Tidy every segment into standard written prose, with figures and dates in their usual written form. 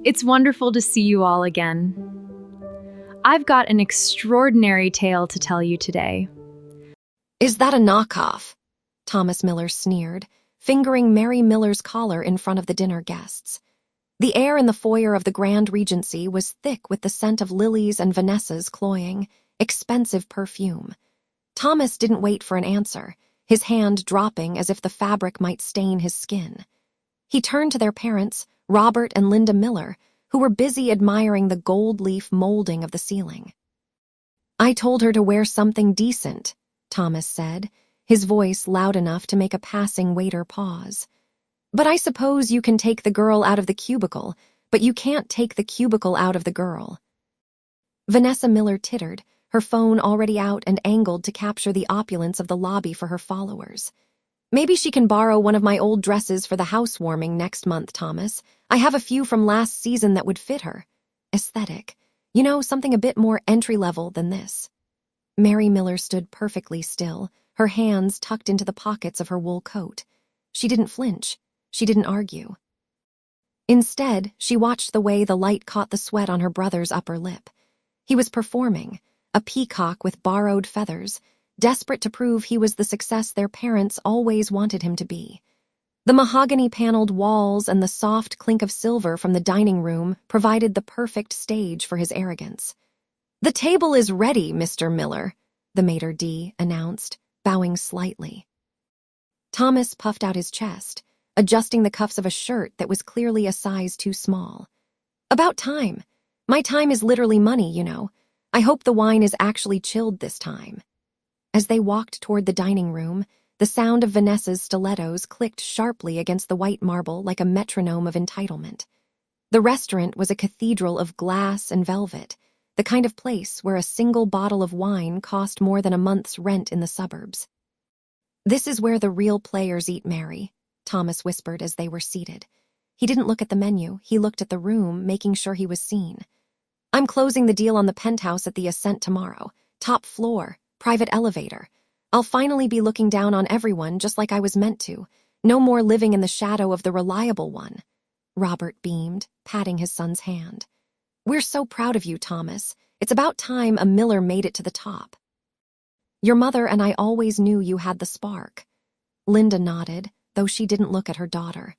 It's wonderful to see you all again. I've got an extraordinary tale to tell you today. Is that a knockoff? Thomas Miller sneered, fingering Mary Miller's collar in front of the dinner guests. The air in the foyer of the Grand Regency was thick with the scent of Lily's and Vanessa's cloying, expensive perfume. Thomas didn't wait for an answer, his hand dropping as if the fabric might stain his skin. He turned to their parents, Robert and Linda Miller, who were busy admiring the gold leaf molding of the ceiling. "I told her to wear something decent," Thomas said, his voice loud enough to make a passing waiter pause. "But I suppose you can take the girl out of the cubicle, but you can't take the cubicle out of the girl." Vanessa Miller tittered, her phone already out and angled to capture the opulence of the lobby for her followers. "Maybe she can borrow one of my old dresses for the housewarming next month, Thomas. I have a few from last season that would fit her. Aesthetic. You know, something a bit more entry-level than this." Mary Miller stood perfectly still, her hands tucked into the pockets of her wool coat. She didn't flinch. She didn't argue. Instead, she watched the way the light caught the sweat on her brother's upper lip. He was performing, a peacock with borrowed feathers, desperate to prove he was the success their parents always wanted him to be. The mahogany-paneled walls and the soft clink of silver from the dining room provided the perfect stage for his arrogance. "The table is ready, Mr. Miller," the maitre d' announced, bowing slightly. Thomas puffed out his chest, adjusting the cuffs of a shirt that was clearly a size too small. "About time. My time is literally money, you know. I hope the wine is actually chilled this time." As they walked toward the dining room, the sound of Vanessa's stilettos clicked sharply against the white marble like a metronome of entitlement. The restaurant was a cathedral of glass and velvet, the kind of place where a single bottle of wine cost more than a month's rent in the suburbs. "This is where the real players eat, Mary," Thomas whispered as they were seated. He didn't look at the menu, he looked at the room, making sure he was seen. "I'm closing the deal on the penthouse at the Ascent tomorrow. Top floor, private elevator. I'll finally be looking down on everyone just like I was meant to. No more living in the shadow of the reliable one." Robert beamed, patting his son's hand. "We're so proud of you, Thomas. It's about time a Miller made it to the top. Your mother and I always knew you had the spark." Linda nodded, though she didn't look at her daughter.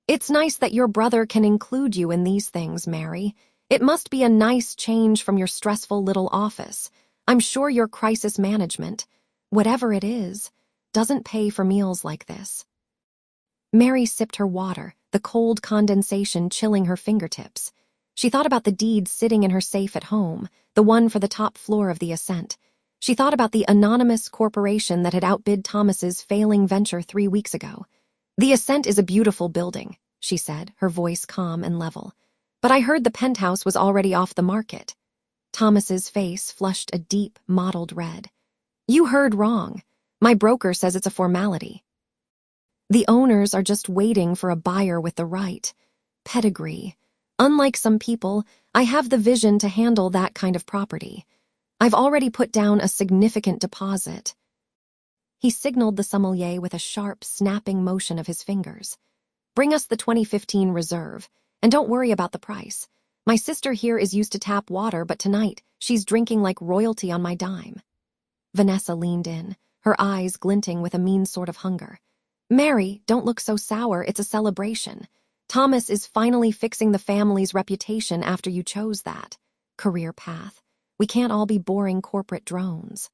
"It's nice that your brother can include you in these things, Mary. It must be a nice change from your stressful little office. I'm sure your crisis management, whatever it is, doesn't pay for meals like this." Mary sipped her water, the cold condensation chilling her fingertips. She thought about the deed sitting in her safe at home, the one for the top floor of the Ascent. She thought about the anonymous corporation that had outbid Thomas's failing venture 3 weeks ago. "The Ascent is a beautiful building," she said, her voice calm and level. "But I heard the penthouse was already off the market." Thomas's face flushed a deep, mottled red. "You heard wrong. My broker says it's a formality. The owners are just waiting for a buyer with the right pedigree. Unlike some people, I have the vision to handle that kind of property. I've already put down a significant deposit." He signaled the sommelier with a sharp, snapping motion of his fingers. "Bring us the 2015 reserve, and don't worry about the price. My sister here is used to tap water, but tonight she's drinking like royalty on my dime." Vanessa leaned in, her eyes glinting with a mean sort of hunger. "Mary, don't look so sour, it's a celebration. Thomas is finally fixing the family's reputation after you chose that career path. We can't all be boring corporate drones."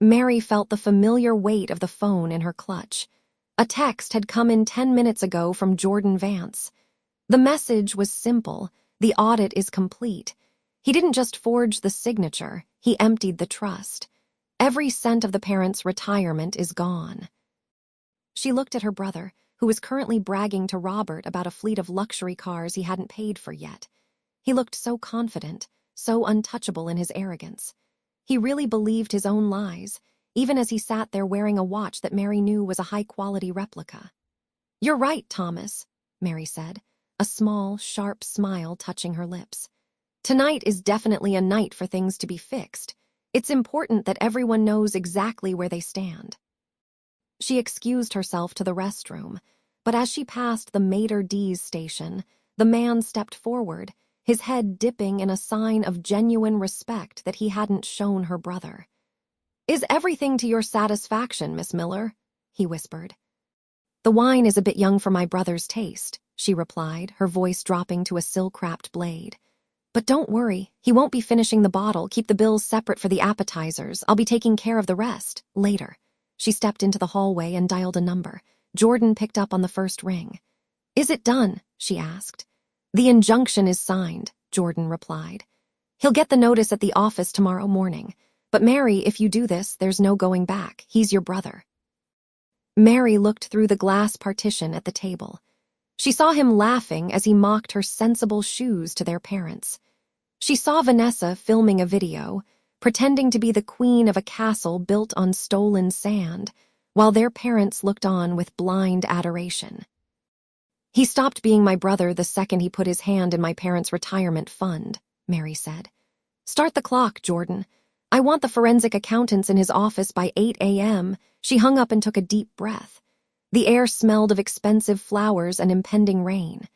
Mary felt the familiar weight of the phone in her clutch. A text had come in 10 minutes ago from Jordan Vance. The message was simple: the audit is complete. He didn't just forge the signature, he emptied the trust. Every cent of the parents' retirement is gone. She looked at her brother, who was currently bragging to Robert about a fleet of luxury cars he hadn't paid for yet. He looked so confident, so untouchable in his arrogance. He really believed his own lies, even as he sat there wearing a watch that Mary knew was a high-quality replica. "You're right, Thomas," Mary said, a small, sharp smile touching her lips. "Tonight is definitely a night for things to be fixed. It's important that everyone knows exactly where they stand." She excused herself to the restroom, but as she passed the maitre d's station, the man stepped forward, his head dipping in a sign of genuine respect that he hadn't shown her brother. "Is everything to your satisfaction, Miss Miller?" he whispered. "The wine is a bit young for my brother's taste," she replied, her voice dropping to a silk-wrapped blade. "But don't worry, he won't be finishing the bottle. Keep the bills separate for the appetizers. I'll be taking care of the rest, later." She stepped into the hallway and dialed a number. Jordan picked up on the first ring. "Is it done?" she asked. "The injunction is signed," Jordan replied. "He'll get the notice at the office tomorrow morning. But Mary, if you do this, there's no going back. He's your brother." Mary looked through the glass partition at the table. She saw him laughing as he mocked her sensible shoes to their parents. She saw Vanessa filming a video, pretending to be the queen of a castle built on stolen sand, while their parents looked on with blind adoration. "He stopped being my brother the second he put his hand in my parents' retirement fund," Mary said. "Start the clock, Jordan. I want the forensic accountants in his office by 8 a.m. She hung up and took a deep breath. The air smelled of expensive flowers and impending rain.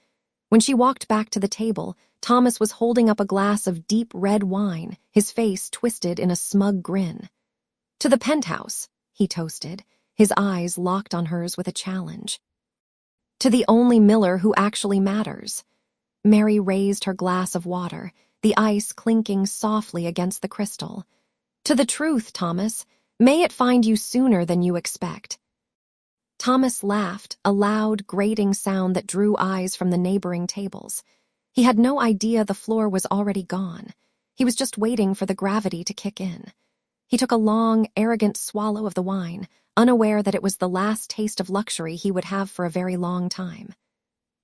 When she walked back to the table, Thomas was holding up a glass of deep red wine, his face twisted in a smug grin. "To the Penthouse," he toasted, his eyes locked on hers with a challenge. "To the only Miller who actually matters." Mary raised her glass of water, the ice clinking softly against the crystal. "To the truth, Thomas. May it find you sooner than you expect." Thomas laughed, a loud, grating sound that drew eyes from the neighboring tables. He had no idea the floor was already gone. He was just waiting for the gravity to kick in. He took a long, arrogant swallow of the wine, unaware that it was the last taste of luxury he would have for a very long time.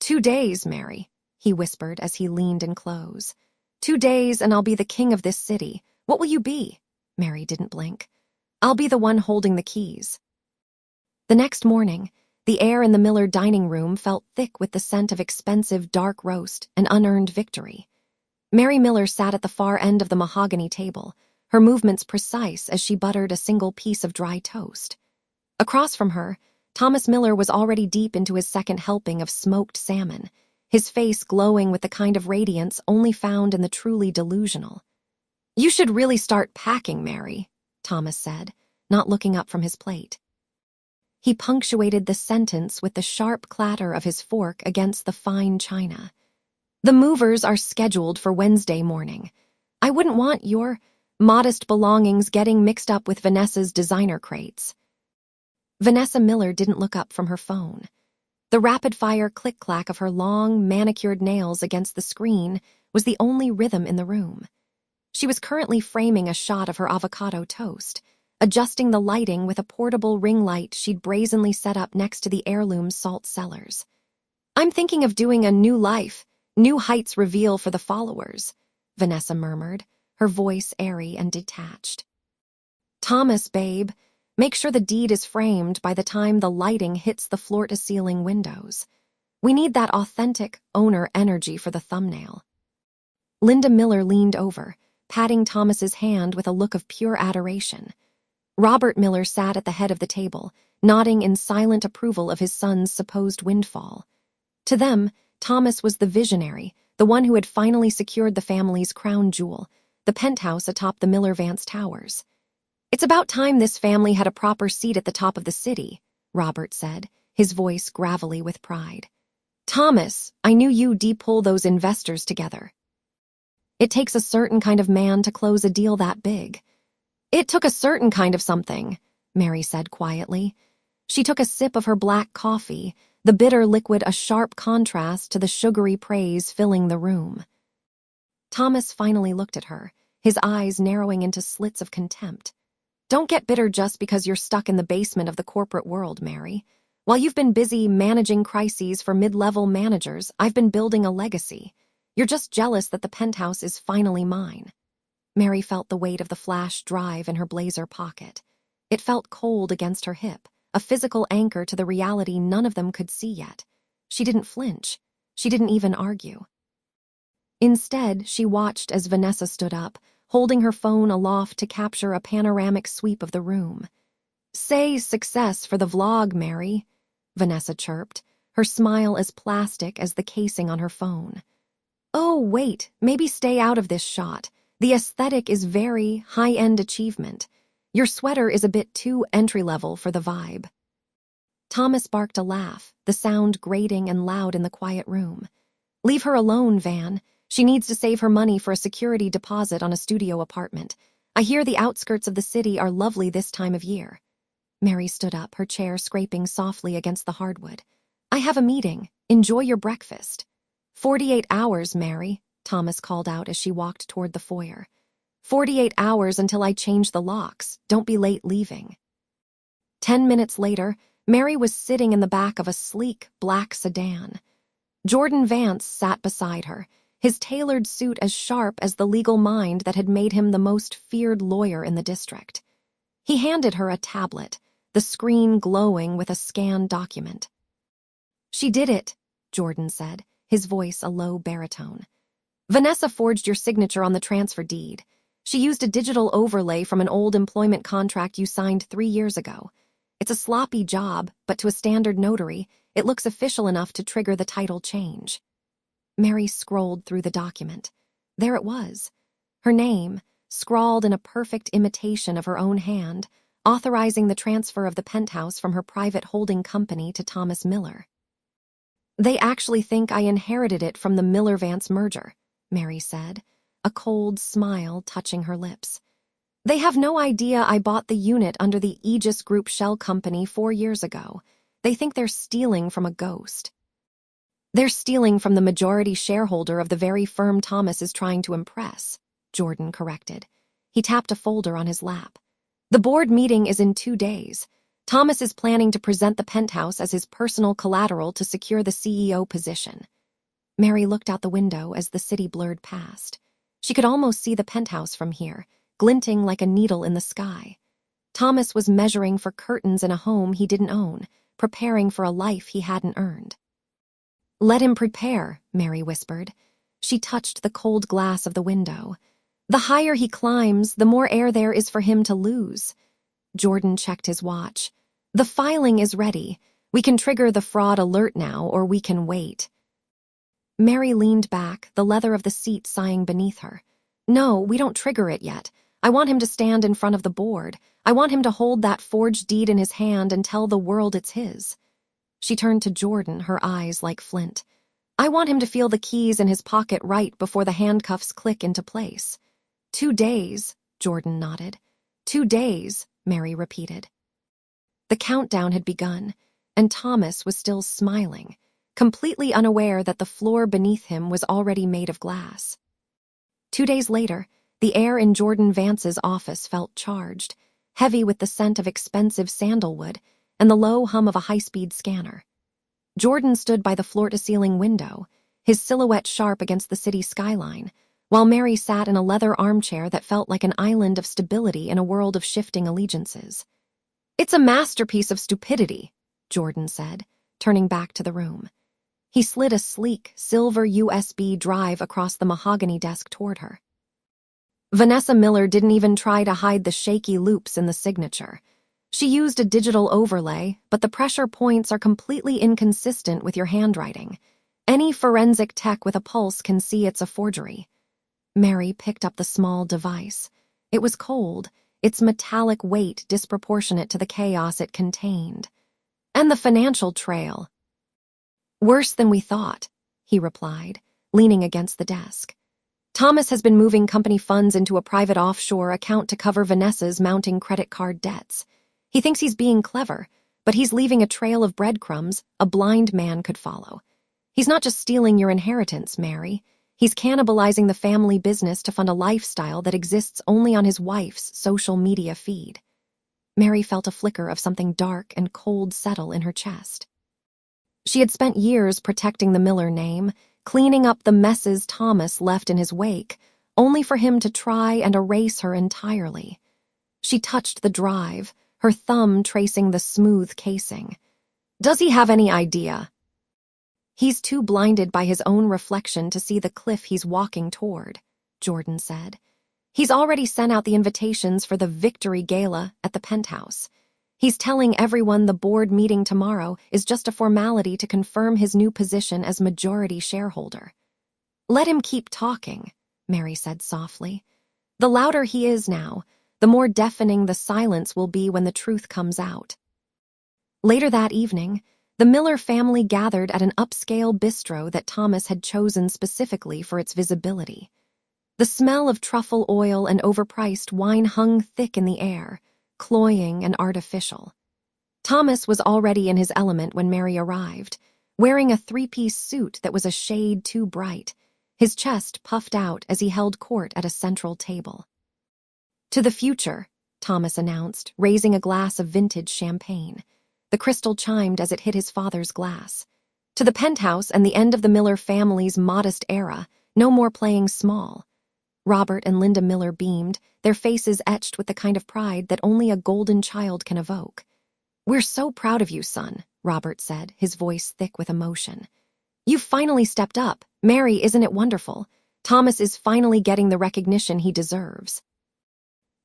2 days, Mary," he whispered as he leaned in close. 2 days and I'll be the king of this city. What will you be?" Mary didn't blink. "I'll be the one holding the keys." The next morning, the air in the Miller dining room felt thick with the scent of expensive dark roast and unearned victory. Mary Miller sat at the far end of the mahogany table, her movements precise as she buttered a single piece of dry toast. Across from her, Thomas Miller was already deep into his second helping of smoked salmon, his face glowing with the kind of radiance only found in the truly delusional. "You should really start packing, Mary," Thomas said, not looking up from his plate. He punctuated the sentence with the sharp clatter of his fork against the fine china. "The movers are scheduled for Wednesday morning. I wouldn't want your modest belongings getting mixed up with Vanessa's designer crates." Vanessa Miller didn't look up from her phone. The rapid-fire click-clack of her long, manicured nails against the screen was the only rhythm in the room. She was currently framing a shot of her avocado toast, adjusting the lighting with a portable ring light she'd brazenly set up next to the heirloom salt cellars. "I'm thinking of doing a new life, new heights reveal for the followers," Vanessa murmured, her voice airy and detached. "Thomas, babe, make sure the deed is framed by the time the lighting hits the floor-to-ceiling windows. We need that authentic owner energy for the thumbnail." Linda Miller leaned over, patting Thomas's hand with a look of pure adoration. Robert Miller sat at the head of the table, nodding in silent approval of his son's supposed windfall. To them, Thomas was the visionary, the one who had finally secured the family's crown jewel, the penthouse atop the Miller Vance Towers. "It's about time this family had a proper seat at the top of the city," Robert said, his voice gravelly with pride. "Thomas, I knew you'd pull those investors together." "It takes a certain kind of man to close a deal that big." "It took a certain kind of something," Mary said quietly. She took a sip of her black coffee, the bitter liquid a sharp contrast to the sugary praise filling the room. Thomas finally looked at her, his eyes narrowing into slits of contempt. "Don't get bitter just because you're stuck in the basement of the corporate world, Mary. While you've been busy managing crises for mid-level managers, I've been building a legacy. You're just jealous that the penthouse is finally mine." Mary felt the weight of the flash drive in her blazer pocket. It felt cold against her hip, a physical anchor to the reality none of them could see yet. She didn't flinch. She didn't even argue. Instead, she watched as Vanessa stood up, holding her phone aloft to capture a panoramic sweep of the room. "Say success for the vlog, Mary," Vanessa chirped, her smile as plastic as the casing on her phone. "Oh, wait, maybe stay out of this shot. The aesthetic is very high-end achievement. Your sweater is a bit too entry-level for the vibe." Thomas barked a laugh, the sound grating and loud in the quiet room. "Leave her alone, Van. She needs to save her money for a security deposit on a studio apartment. I hear the outskirts of the city are lovely this time of year." Mary stood up, her chair scraping softly against the hardwood. "I have a meeting. Enjoy your breakfast." 48 hours, Mary," Thomas called out as she walked toward the foyer. 48 hours until I change the locks. Don't be late leaving." 10 minutes later, Mary was sitting in the back of a sleek, black sedan. Jordan Vance sat beside her, his tailored suit as sharp as the legal mind that had made him the most feared lawyer in the district. He handed her a tablet, the screen glowing with a scanned document. "She did it," Jordan said, his voice a low baritone. "Vanessa forged your signature on the transfer deed. She used a digital overlay from an old employment contract you signed 3 years ago. It's a sloppy job, but to a standard notary, it looks official enough to trigger the title change." Mary scrolled through the document. There it was. Her name, scrawled in a perfect imitation of her own hand, authorizing the transfer of the Penthouse from her private holding company to Thomas Miller. "They actually think I inherited it from the Miller-Vance merger," Mary said, a cold smile touching her lips. "They have no idea I bought the unit under the Aegis Group shell company 4 years ago. They think they're stealing from a ghost." "They're stealing from the majority shareholder of the very firm Thomas is trying to impress," Jordan corrected. He tapped a folder on his lap. "The board meeting is in 2 days. Thomas is planning to present the Penthouse as his personal collateral to secure the CEO position." Mary looked out the window as the city blurred past. She could almost see the Penthouse from here, glinting like a needle in the sky. Thomas was measuring for curtains in a home he didn't own, preparing for a life he hadn't earned. "Let him prepare," Mary whispered. She touched the cold glass of the window. "The higher he climbs, the more air there is for him to lose." Jordan checked his watch. "The filing is ready. We can trigger the fraud alert now, or we can wait." Mary leaned back, the leather of the seat sighing beneath her. "No, we don't trigger it yet. I want him to stand in front of the board. I want him to hold that forged deed in his hand and tell the world it's his." She turned to Jordan, her eyes like flint. "I want him to feel the keys in his pocket right before the handcuffs click into place." 2 days, Jordan nodded. 2 days, Mary repeated. The countdown had begun, and Thomas was still smiling, completely unaware that the floor beneath him was already made of glass. 2 days later, the air in Jordan Vance's office felt charged, heavy with the scent of expensive sandalwood and the low hum of a high-speed scanner. Jordan stood by the floor-to-ceiling window, his silhouette sharp against the city skyline, while Mary sat in a leather armchair that felt like an island of stability in a world of shifting allegiances. "It's a masterpiece of stupidity," Jordan said, turning back to the room. He slid a sleek, silver USB drive across the mahogany desk toward her. "Vanessa Miller didn't even try to hide the shaky loops in the signature. She used a digital overlay, but the pressure points are completely inconsistent with your handwriting. Any forensic tech with a pulse can see it's a forgery." Mary picked up the small device. It was cold, its metallic weight disproportionate to the chaos it contained. "And the financial trail." "Worse than we thought," he replied, leaning against the desk. "Thomas has been moving company funds into a private offshore account to cover Vanessa's mounting credit card debts. He thinks he's being clever, but he's leaving a trail of breadcrumbs a blind man could follow. He's not just stealing your inheritance, Mary. He's cannibalizing the family business to fund a lifestyle that exists only on his wife's social media feed." Mary felt a flicker of something dark and cold settle in her chest. She had spent years protecting the Miller name, cleaning up the messes Thomas left in his wake, only for him to try and erase her entirely. She touched the drive, her thumb tracing the smooth casing. "Does he have any idea?" "He's too blinded by his own reflection to see the cliff he's walking toward," Jordan said. "He's already sent out the invitations for the Victory Gala at the Penthouse. He's telling everyone the board meeting tomorrow is just a formality to confirm his new position as majority shareholder. Let him keep talking, Mary said softly. The louder he is now, the more deafening the silence will be when the truth comes out. Later that evening, the Miller family gathered at an upscale bistro that Thomas had chosen specifically for its visibility. The smell of truffle oil and overpriced wine hung thick in the air, cloying and artificial. Thomas was already in his element when Mary arrived, wearing a three-piece suit that was a shade too bright, his chest puffed out as he held court at a central table. "To the future," Thomas announced, raising a glass of vintage champagne. The crystal chimed as it hit his father's glass. "To the penthouse and the end of the Miller family's modest era, no more playing small." Robert and Linda Miller beamed, their faces etched with the kind of pride that only a golden child can evoke. "We're so proud of you, son," Robert said, his voice thick with emotion. "You've finally stepped up. Mary, isn't it wonderful? Thomas is finally getting the recognition he deserves."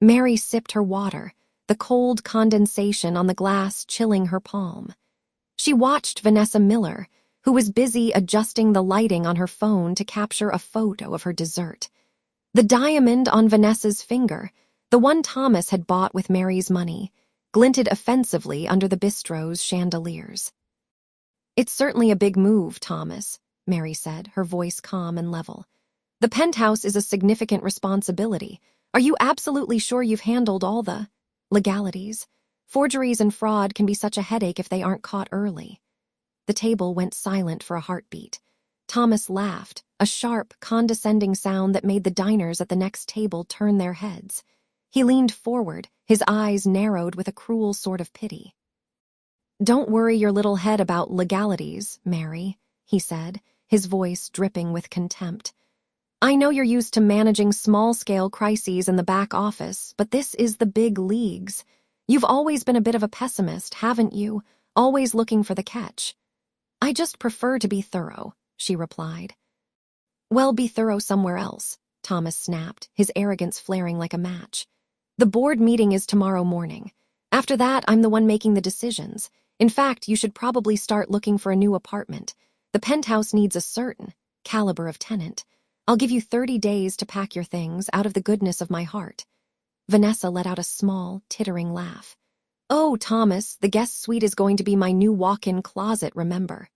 Mary sipped her water, the cold condensation on the glass chilling her palm. She watched Vanessa Miller, who was busy adjusting the lighting on her phone to capture a photo of her dessert. The diamond on Vanessa's finger, the one Thomas had bought with Mary's money, glinted offensively under the bistro's chandeliers. "It's certainly a big move, Thomas," Mary said, her voice calm and level. "The penthouse is a significant responsibility. Are you absolutely sure you've handled all the legalities? Forgeries and fraud can be such a headache if they aren't caught early." The table went silent for a heartbeat. Thomas laughed, a sharp, condescending sound that made the diners at the next table turn their heads. He leaned forward, his eyes narrowed with a cruel sort of pity. "Don't worry your little head about legalities, Mary," he said, his voice dripping with contempt. "I know you're used to managing small-scale crises in the back office, but this is the big leagues. You've always been a bit of a pessimist, haven't you? Always looking for the catch." "I just prefer to be thorough," she replied. "Well, be thorough somewhere else," Thomas snapped, his arrogance flaring like a match. "The board meeting is tomorrow morning. After that, I'm the one making the decisions. In fact, you should probably start looking for a new apartment. The penthouse needs a certain caliber of tenant. I'll give you 30 days to pack your things out of the goodness of my heart." Vanessa let out a small, tittering laugh. "Oh, Thomas, the guest suite is going to be my new walk-in closet, remember?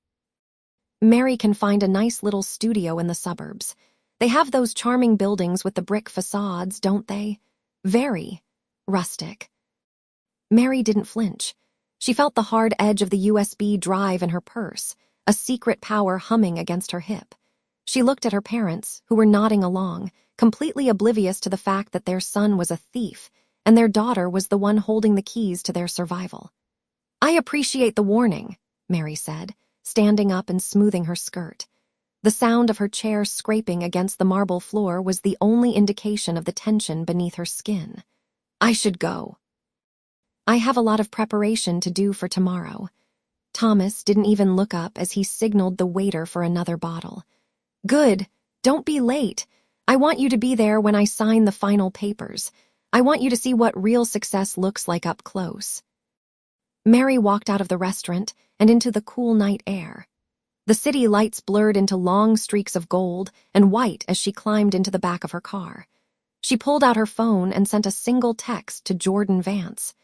Mary can find a nice little studio in the suburbs. They have those charming buildings with the brick facades, don't they? Very rustic." Mary didn't flinch. She felt the hard edge of the USB drive in her purse, a secret power humming against her hip. She looked at her parents, who were nodding along, completely oblivious to the fact that their son was a thief, and their daughter was the one holding the keys to their survival. "I appreciate the warning," Mary said, standing up and smoothing her skirt. The sound of her chair scraping against the marble floor was the only indication of the tension beneath her skin. "I should go. I have a lot of preparation to do for tomorrow." Thomas didn't even look up as he signaled the waiter for another bottle. "Good. Don't be late. I want you to be there when I sign the final papers. I want you to see what real success looks like up close." Mary walked out of the restaurant and into the cool night air. The city lights blurred into long streaks of gold and white as she climbed into the back of her car. She pulled out her phone and sent a single text to Jordan Vance.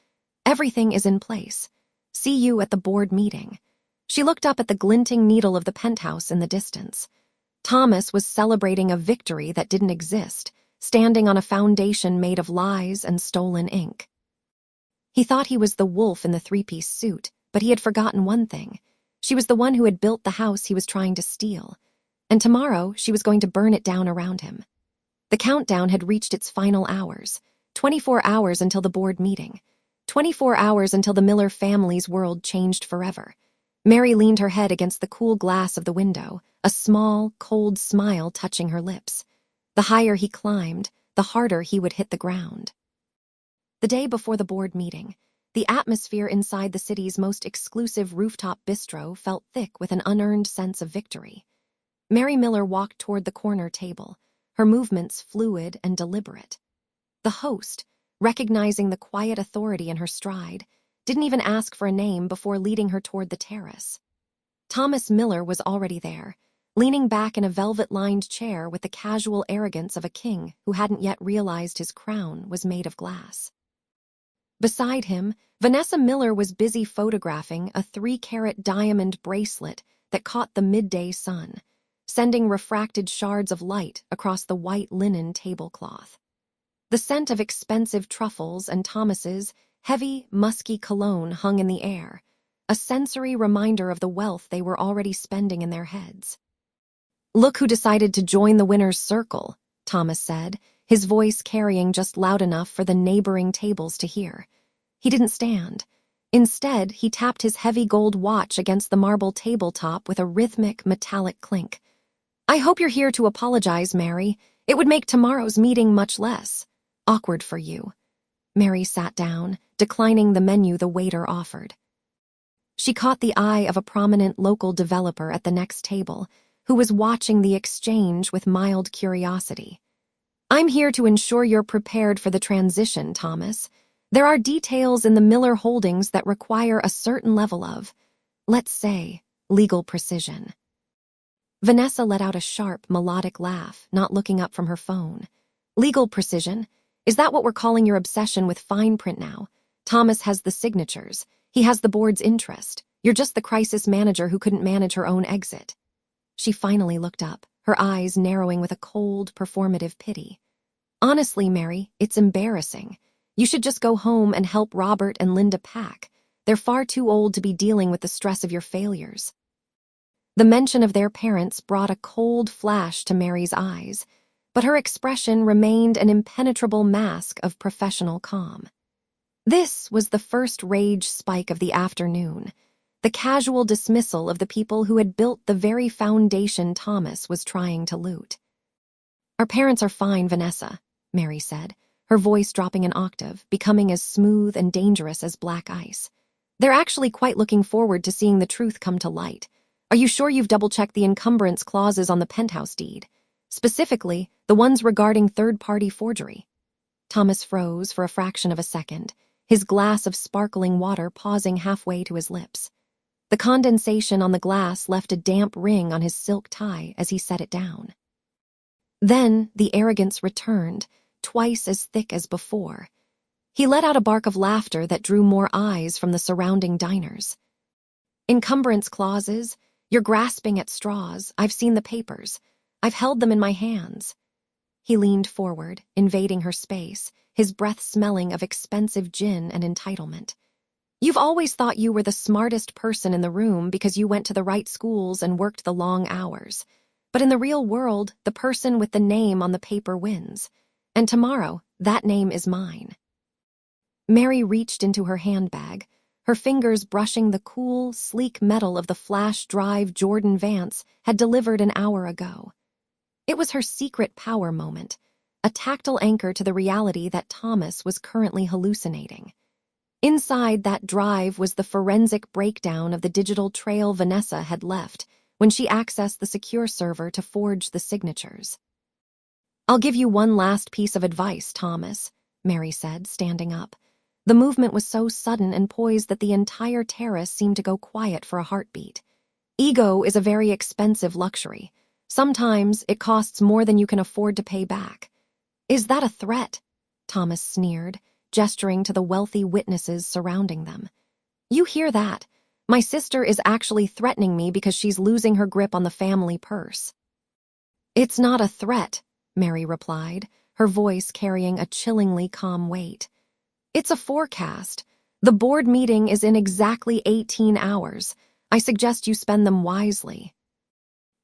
"Everything is in place. See you at the board meeting." She looked up at the glinting needle of the penthouse in the distance. Thomas was celebrating a victory that didn't exist, standing on a foundation made of lies and stolen ink. He thought he was the wolf in the three-piece suit, but he had forgotten one thing. She was the one who had built the house he was trying to steal, and tomorrow she was going to burn it down around him. The countdown had reached its final hours, 24 hours until the board meeting, 24 hours until the Miller family's world changed forever. Mary leaned her head against the cool glass of the window, a small, cold smile touching her lips. The higher he climbed, the harder he would hit the ground. The day before the board meeting, the atmosphere inside the city's most exclusive rooftop bistro felt thick with an unearned sense of victory. Mary Miller walked toward the corner table, her movements fluid and deliberate. The host, recognizing the quiet authority in her stride, didn't even ask for a name before leading her toward the terrace. Thomas Miller was already there, leaning back in a velvet-lined chair with the casual arrogance of a king who hadn't yet realized his crown was made of glass. Beside him, Vanessa Miller was busy photographing a 3-carat diamond bracelet that caught the midday sun, sending refracted shards of light across the white linen tablecloth. The scent of expensive truffles and Thomas's heavy, musky cologne hung in the air, a sensory reminder of the wealth they were already spending in their heads. "Look who decided to join the winner's circle," Thomas said, his voice carrying just loud enough for the neighboring tables to hear. He didn't stand. Instead, he tapped his heavy gold watch against the marble tabletop with a rhythmic, metallic clink. "I hope you're here to apologize, Mary. It would make tomorrow's meeting much less awkward for you." Mary sat down, declining the menu the waiter offered. She caught the eye of a prominent local developer at the next table, who was watching the exchange with mild curiosity. "I'm here to ensure you're prepared for the transition, Thomas. There are details in the Miller holdings that require a certain level of, let's say, legal precision." Vanessa let out a sharp, melodic laugh, not looking up from her phone. "Legal precision? Is that what we're calling your obsession with fine print now? Thomas has the signatures. He has the board's interest. You're just the crisis manager who couldn't manage her own exit." She finally looked up, her eyes narrowing with a cold, performative pity. "Honestly, Mary, it's embarrassing. You should just go home and help Robert and Linda pack. They're far too old to be dealing with the stress of your failures." The mention of their parents brought a cold flash to Mary's eyes, but her expression remained an impenetrable mask of professional calm. This was the first rage spike of the afternoon, the casual dismissal of the people who had built the very foundation Thomas was trying to loot. "Our parents are fine, Vanessa," Mary said, her voice dropping an octave, becoming as smooth and dangerous as black ice. "They're actually quite looking forward to seeing the truth come to light. Are you sure you've double-checked the encumbrance clauses on the Penthouse deed? Specifically, the ones regarding third-party forgery?" Thomas froze for a fraction of a second, his glass of sparkling water pausing halfway to his lips. The condensation on the glass left a damp ring on his silk tie as he set it down. Then the arrogance returned, twice as thick as before. He let out a bark of laughter that drew more eyes from the surrounding diners. "Encumbrance clauses? You're grasping at straws. I've seen the papers. I've held them in my hands." He leaned forward, invading her space, his breath smelling of expensive gin and entitlement. "You've always thought you were the smartest person in the room because you went to the right schools and worked the long hours. But in the real world, the person with the name on the paper wins. And tomorrow, that name is mine." Mary reached into her handbag, her fingers brushing the cool, sleek metal of the flash drive Jordan Vance had delivered an hour ago. It was her secret power moment, a tactile anchor to the reality that Thomas was currently hallucinating. Inside that drive was the forensic breakdown of the digital trail Vanessa had left when she accessed the secure server to forge the signatures. "I'll give you one last piece of advice, Thomas," Mary said, standing up. The movement was so sudden and poised that the entire terrace seemed to go quiet for a heartbeat. "Ego is a very expensive luxury. Sometimes it costs more than you can afford to pay back." "Is that a threat?" Thomas sneered, gesturing to the wealthy witnesses surrounding them. "You hear that? My sister is actually threatening me because she's losing her grip on the family purse." "It's not a threat," Mary replied, her voice carrying a chillingly calm weight. "It's a forecast. The board meeting is in exactly 18 hours. I suggest you spend them wisely."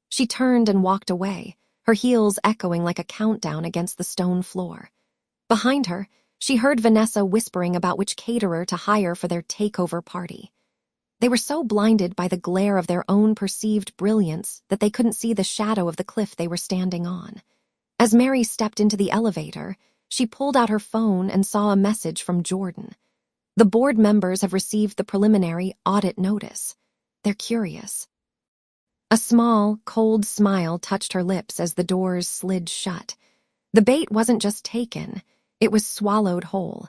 She turned and walked away, her heels echoing like a countdown against the stone floor. Behind her, she heard Vanessa whispering about which caterer to hire for their takeover party. They were so blinded by the glare of their own perceived brilliance that they couldn't see the shadow of the cliff they were standing on. As Mary stepped into the elevator, she pulled out her phone and saw a message from Jordan. "The board members have received the preliminary audit notice. They're curious." A small, cold smile touched her lips as the doors slid shut. The bait wasn't just taken, it was swallowed whole.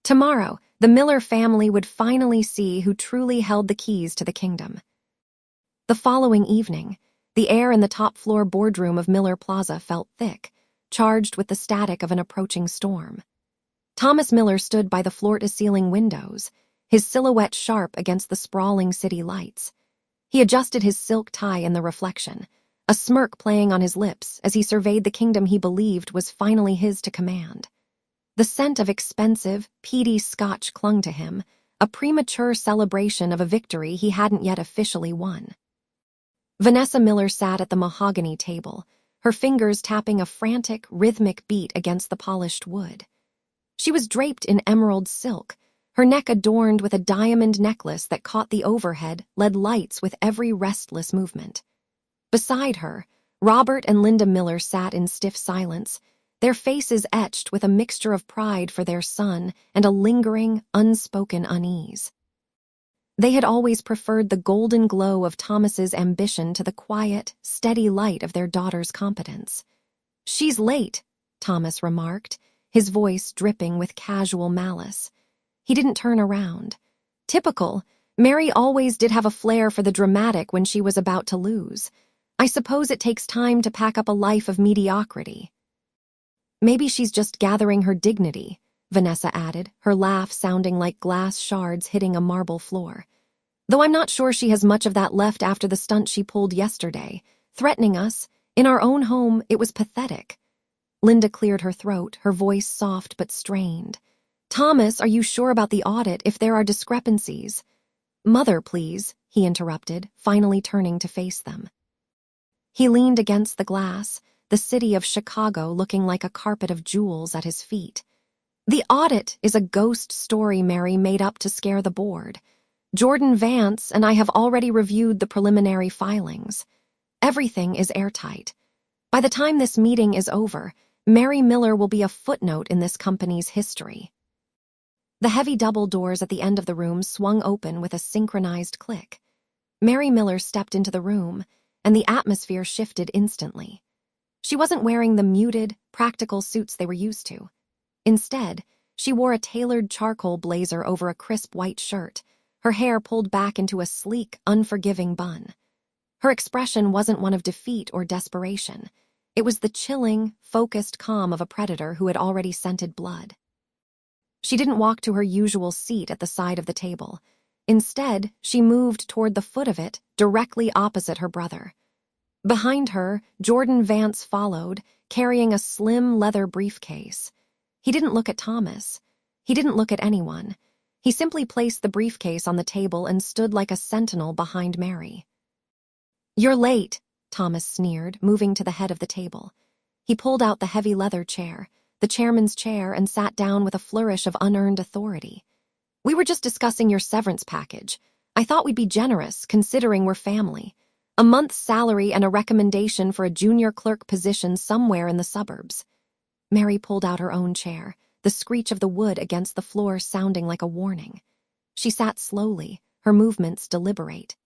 Tomorrow, the Miller family would finally see who truly held the keys to the kingdom. The following evening, the air in the top-floor boardroom of Miller Plaza felt thick, charged with the static of an approaching storm. Thomas Miller stood by the floor-to-ceiling windows, his silhouette sharp against the sprawling city lights. He adjusted his silk tie in the reflection, a smirk playing on his lips as he surveyed the kingdom he believed was finally his to command. The scent of expensive, peaty scotch clung to him, a premature celebration of a victory he hadn't yet officially won. Vanessa Miller sat at the mahogany table, her fingers tapping a frantic, rhythmic beat against the polished wood. She was draped in emerald silk, her neck adorned with a diamond necklace that caught the overhead, led lights with every restless movement. Beside her, Robert and Linda Miller sat in stiff silence, their faces etched with a mixture of pride for their son and a lingering, unspoken unease. They had always preferred the golden glow of Thomas's ambition to the quiet, steady light of their daughter's competence. "She's late," Thomas remarked, his voice dripping with casual malice. He didn't turn around. Typical, Mary always did have a flair for the dramatic when she was about to lose. I suppose it takes time to pack up a life of mediocrity. "Maybe she's just gathering her dignity," Vanessa added, her laugh sounding like glass shards hitting a marble floor. "Though I'm not sure she has much of that left after the stunt she pulled yesterday, threatening us. In our own home, it was pathetic." Linda cleared her throat, her voice soft but strained. "Thomas, are you sure about the audit if there are discrepancies?" "Mother, please," he interrupted, finally turning to face them. He leaned against the glass, the city of Chicago looking like a carpet of jewels at his feet. "The audit is a ghost story Mary made up to scare the board. Jordan Vance and I have already reviewed the preliminary filings. Everything is airtight. By the time this meeting is over, Mary Miller will be a footnote in this company's history." The heavy double doors at the end of the room swung open with a synchronized click. Mary Miller stepped into the room, and the atmosphere shifted instantly. She wasn't wearing the muted, practical suits they were used to. Instead, she wore a tailored charcoal blazer over a crisp white shirt, her hair pulled back into a sleek, unforgiving bun. Her expression wasn't one of defeat or desperation. It was the chilling, focused calm of a predator who had already scented blood. She didn't walk to her usual seat at the side of the table. Instead, she moved toward the foot of it, directly opposite her brother. Behind her, Jordan Vance followed, carrying a slim leather briefcase. He didn't look at Thomas. He didn't look at anyone. He simply placed the briefcase on the table and stood like a sentinel behind Mary. "You're late," Thomas sneered, moving to the head of the table. He pulled out the heavy leather chair, the chairman's chair, and sat down with a flourish of unearned authority. "We were just discussing your severance package. I thought we'd be generous, considering we're family. A month's salary and a recommendation for a junior clerk position somewhere in the suburbs." Mary pulled out her own chair, the screech of the wood against the floor sounding like a warning. She sat slowly, her movements deliberate.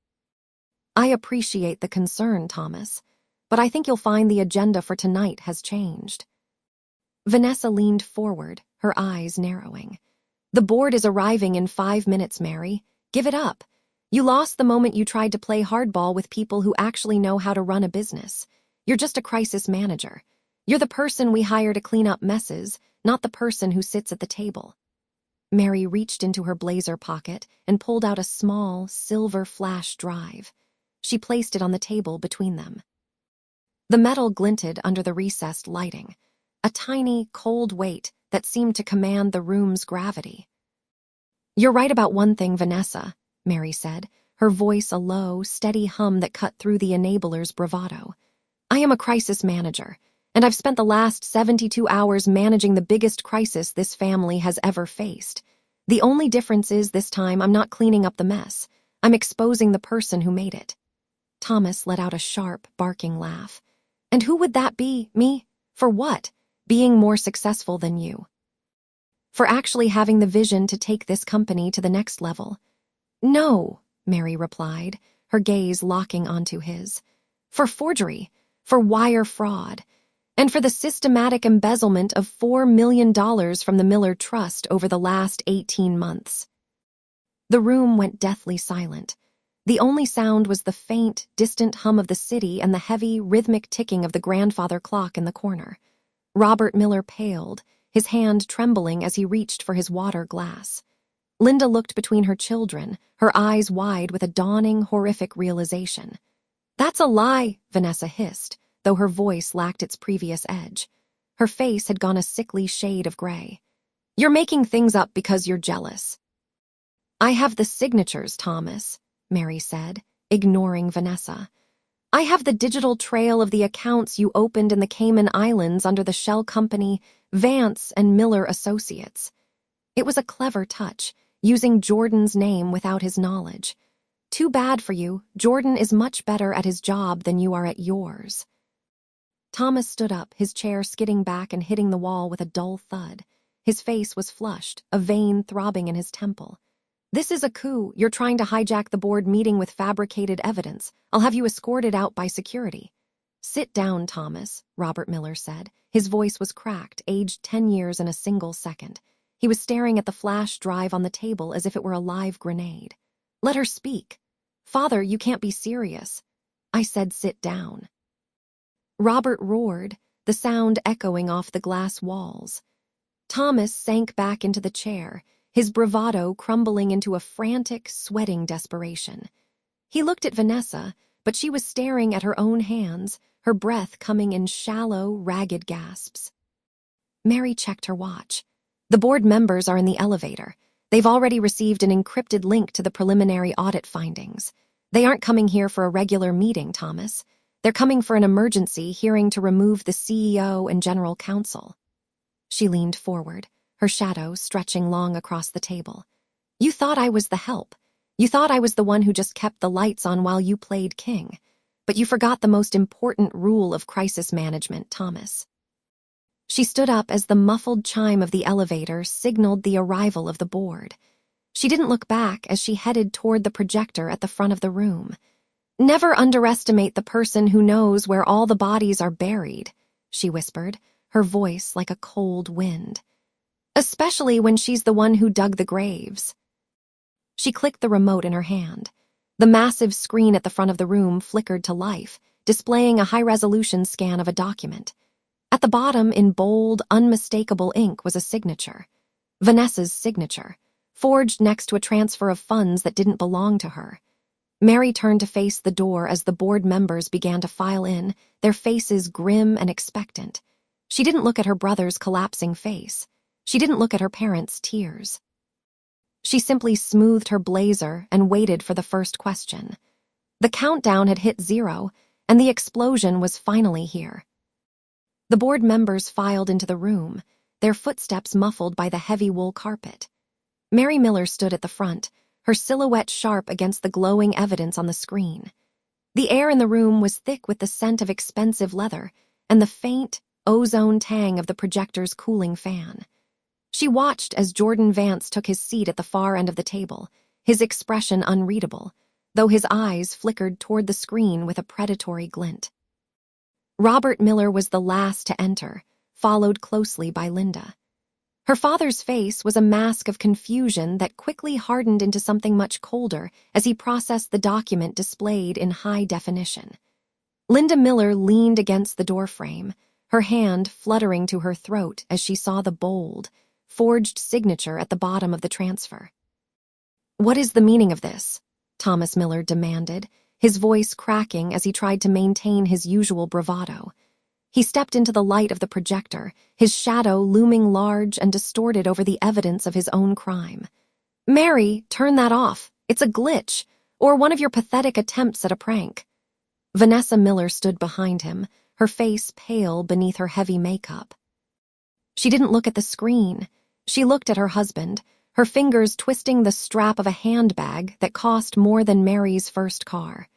"I appreciate the concern, Thomas, but I think you'll find the agenda for tonight has changed." Vanessa leaned forward, her eyes narrowing. "The board is arriving in 5 minutes, Mary. Give it up. You lost the moment you tried to play hardball with people who actually know how to run a business. You're just a crisis manager. You're the person we hire to clean up messes, not the person who sits at the table." Mary reached into her blazer pocket and pulled out a small, silver flash drive. She placed it on the table between them. The metal glinted under the recessed lighting, a tiny, cold weight that seemed to command the room's gravity. "You're right about one thing, Vanessa," Mary said, her voice a low, steady hum that cut through the enabler's bravado. "I am a crisis manager, and I've spent the last 72 hours managing the biggest crisis this family has ever faced. The only difference is this time I'm not cleaning up the mess. I'm exposing the person who made it." Thomas let out a sharp, barking laugh. "And who would that be? Me? For what? Being more successful than you. For actually having the vision to take this company to the next level." "No," Mary replied, her gaze locking onto his. "For forgery, for wire fraud. and for the systematic embezzlement of $4 million from the Miller Trust over the last 18 months. The room went deathly silent. The only sound was the faint, distant hum of the city and the heavy, rhythmic ticking of the grandfather clock in the corner. Robert Miller paled, his hand trembling as he reached for his water glass. Linda looked between her children, her eyes wide with a dawning, horrific realization. "That's a lie," Vanessa hissed, though her voice lacked its previous edge. Her face had gone a sickly shade of gray. "You're making things up because you're jealous." "I have the signatures, Thomas," Mary said, ignoring Vanessa. "I have the digital trail of the accounts you opened in the Cayman Islands under the shell company Vance and Miller Associates." It was a clever touch, using Jordan's name without his knowledge. "Too bad for you. Jordan is much better at his job than you are at yours." Thomas stood up, his chair skidding back and hitting the wall with a dull thud. His face was flushed, a vein throbbing in his temple. "This is a coup. You're trying to hijack the board meeting with fabricated evidence. I'll have you escorted out by security." "Sit down, Thomas," Robert Miller said. His voice was cracked, aged 10 years in a single second. He was staring at the flash drive on the table as if it were a live grenade. "Let her speak." "Father, you can't be serious." "I said sit down." Robert roared, the sound echoing off the glass walls. Thomas sank back into the chair, his bravado crumbling into a frantic, sweating desperation. He looked at Vanessa, but she was staring at her own hands, her breath coming in shallow, ragged gasps. Mary checked her watch. "The board members are in the elevator. They've already received an encrypted link to the preliminary audit findings. They aren't coming here for a regular meeting, Thomas. They're coming for an emergency hearing to remove the CEO and general counsel." She leaned forward, her shadow stretching long across the table. "You thought I was the help. You thought I was the one who just kept the lights on while you played king. But you forgot the most important rule of crisis management, Thomas." She stood up as the muffled chime of the elevator signaled the arrival of the board. She didn't look back as she headed toward the projector at the front of the room. "Never underestimate the person who knows where all the bodies are buried," she whispered, her voice like a cold wind. "Especially when she's the one who dug the graves." She clicked the remote in her hand. The massive screen at the front of the room flickered to life, displaying a high-resolution scan of a document. At the bottom, in bold, unmistakable ink, was a signature. Vanessa's signature, forged next to a transfer of funds that didn't belong to her. Mary turned to face the door as the board members began to file in, their faces grim and expectant. She didn't look at her brother's collapsing face. She didn't look at her parents' tears. She simply smoothed her blazer and waited for the first question. The countdown had hit 0, and the explosion was finally here. The board members filed into the room, their footsteps muffled by the heavy wool carpet. Mary Miller stood at the front, her silhouette sharp against the glowing evidence on the screen. The air in the room was thick with the scent of expensive leather and the faint, ozone tang of the projector's cooling fan. She watched as Jordan Vance took his seat at the far end of the table, his expression unreadable, though his eyes flickered toward the screen with a predatory glint. Robert Miller was the last to enter, followed closely by Linda. Her father's face was a mask of confusion that quickly hardened into something much colder as he processed the document displayed in high definition. Linda Miller leaned against the doorframe, her hand fluttering to her throat as she saw the bold, forged signature at the bottom of the transfer. "What is the meaning of this?" Thomas Miller demanded, his voice cracking as he tried to maintain his usual bravado. He stepped into the light of the projector, his shadow looming large and distorted over the evidence of his own crime. "Mary, turn that off. It's a glitch, or one of your pathetic attempts at a prank." Vanessa Miller stood behind him, her face pale beneath her heavy makeup. She didn't look at the screen. She looked at her husband, her fingers twisting the strap of a handbag that cost more than Mary's first car.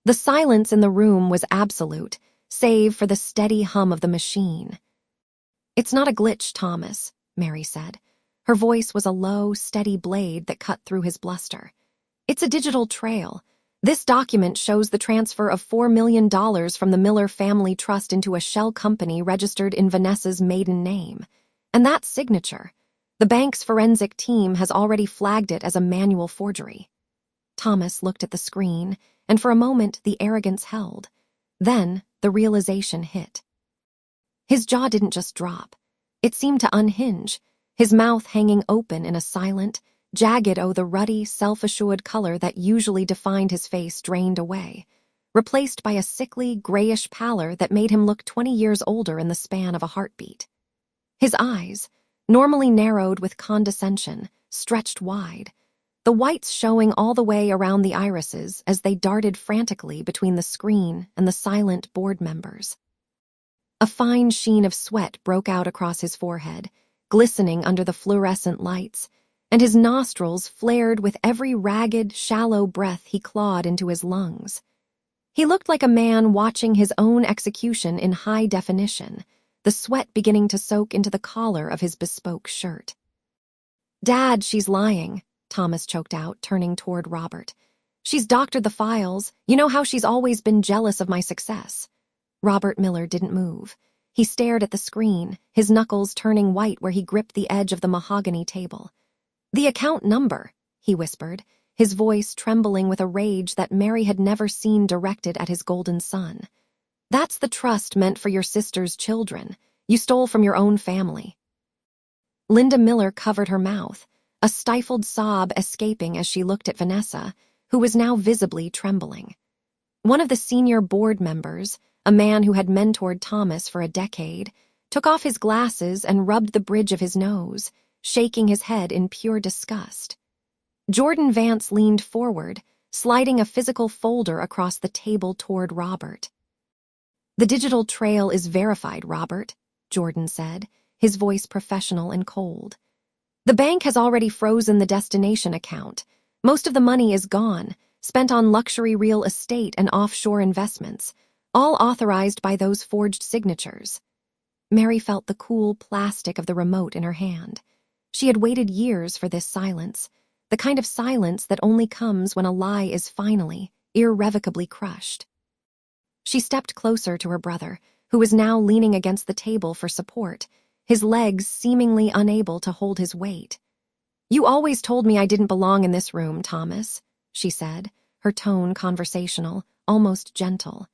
The silence in the room was absolute, save for the steady hum of the machine. "It's not a glitch, Thomas," Mary said. Her voice was a low, steady blade that cut through his bluster. "It's a digital trail. This document shows the transfer of $4 million from the Miller family trust into a shell company registered in Vanessa's maiden name. And that signature, the bank's forensic team has already flagged it as a manual forgery. Thomas looked at the screen, and for a moment the arrogance held. Then the realization hit. His jaw didn't just drop. It seemed to unhinge, his mouth hanging open in a silent, jagged the ruddy, self-assured color that usually defined his face drained away, replaced by a sickly, grayish pallor that made him look 20 years older in the span of a heartbeat. His eyes, normally narrowed with condescension, stretched wide, the whites showing all the way around the irises as they darted frantically between the screen and the silent board members. A fine sheen of sweat broke out across his forehead, glistening under the fluorescent lights, and his nostrils flared with every ragged, shallow breath he clawed into his lungs. He looked like a man watching his own execution in high definition, the sweat beginning to soak into the collar of his bespoke shirt. "Dad, she's lying," Thomas choked out, turning toward Robert. "She's doctored the files. You know how she's always been jealous of my success." Robert Miller didn't move. He stared at the screen, his knuckles turning white where he gripped the edge of the mahogany table. "The account number," he whispered, his voice trembling with a rage that Mary had never seen directed at his golden son. "That's the trust meant for your sister's children. You stole from your own family." Linda Miller covered her mouth, a stifled sob escaping as she looked at Vanessa, who was now visibly trembling. One of the senior board members, a man who had mentored Thomas for a decade, took off his glasses and rubbed the bridge of his nose, shaking his head in pure disgust. Jordan Vance leaned forward, sliding a physical folder across the table toward Robert. "The digital trail is verified, Robert," Jordan said, his voice professional and cold. "The bank has already frozen the destination account. Most of the money is gone, spent on luxury real estate and offshore investments, all authorized by those forged signatures." Mary felt the cool plastic of the remote in her hand. She had waited years for this silence, the kind of silence that only comes when a lie is finally, irrevocably crushed. She stepped closer to her brother, who was now leaning against the table for support, his legs seemingly unable to hold his weight. "You always told me I didn't belong in this room, Thomas," she said, her tone conversational, almost gentle.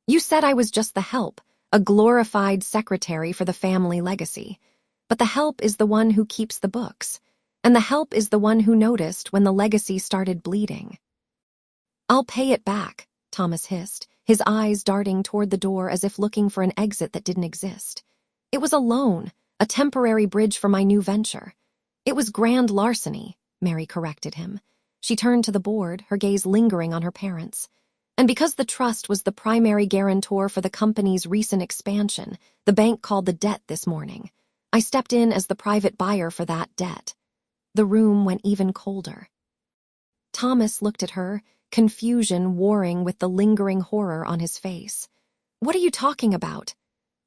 "You said I was just the help, a glorified secretary for the family legacy. But the help is the one who keeps the books, and the help is the one who noticed when the legacy started bleeding." "I'll pay it back," Thomas hissed, his eyes darting toward the door as if looking for an exit that didn't exist. "It was a loan, a temporary bridge for my new venture." "It was grand larceny," Mary corrected him. She turned to the board, her gaze lingering on her parents. "And because the trust was the primary guarantor for the company's recent expansion, the bank called the debt this morning. I stepped in as the private buyer for that debt." The room went even colder. Thomas looked at her, confusion warring with the lingering horror on his face. "What are you talking about?"